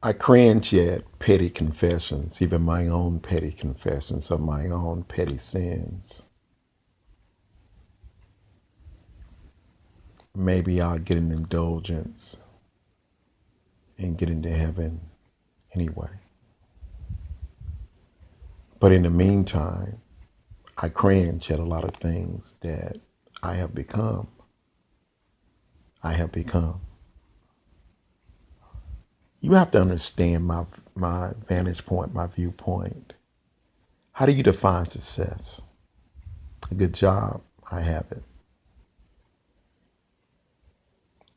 I cringe at petty confessions, even my own petty confessions of my own petty sins. Maybe I'll get an indulgence and get into heaven anyway. But in the meantime, I cringe at a lot of things that I have become. I have become. You have to understand my vantage point, my viewpoint. How do you define success? A good job, I have it.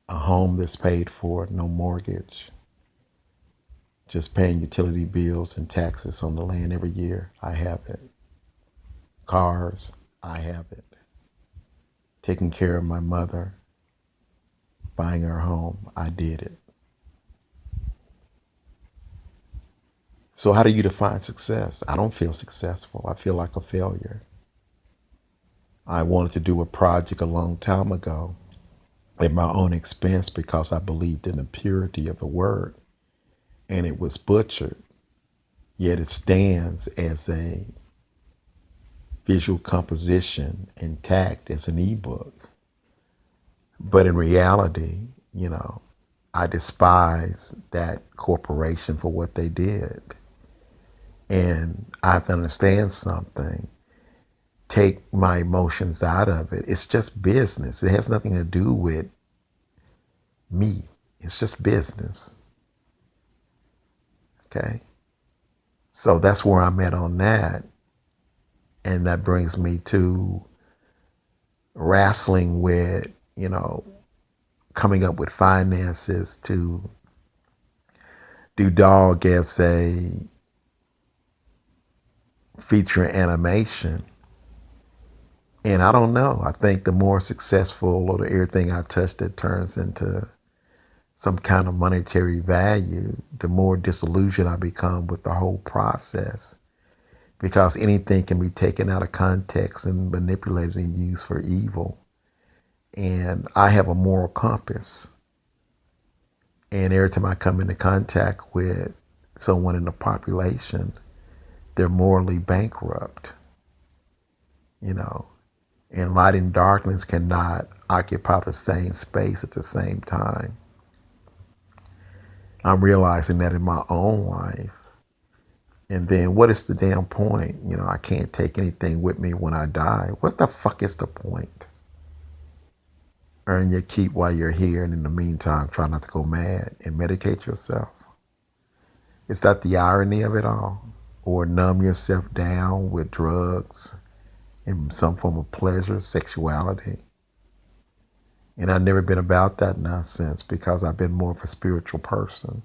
A home that's paid for, no mortgage, just paying utility bills and taxes on the land every year, I have it. Cars, I have it. Taking care of my mother, buying her home, I did it. So how do you define success? I don't feel successful. I feel like a failure. I wanted to do a project a long time ago at my own expense because I believed in the purity of the word, and it was butchered, yet it stands as a visual composition intact as an ebook. But in reality, I despise that corporation for what they did. And I have to understand something. Take my emotions out of it. It's just business. It has nothing to do with me. It's just business. Okay? So that's where I'm at on that. And that brings me to wrestling with, coming up with finances to do Dog as a feature animation. And I don't know. I think the more successful or everything I touch that turns into some kind of monetary value, the more disillusioned I become with the whole process. Because anything can be taken out of context and manipulated and used for evil. And I have a moral compass. And every time I come into contact with someone in the population, they're morally bankrupt, And light and darkness cannot occupy the same space at the same time. I'm realizing that in my own life. And then what is the damn point? I can't take anything with me when I die. What the fuck is the point? Earn your keep while you're here, and in the meantime, try not to go mad and medicate yourself. Is that the irony of it all? Or numb yourself down with drugs and some form of pleasure, sexuality? And I've never been about that nonsense because I've been more of a spiritual person.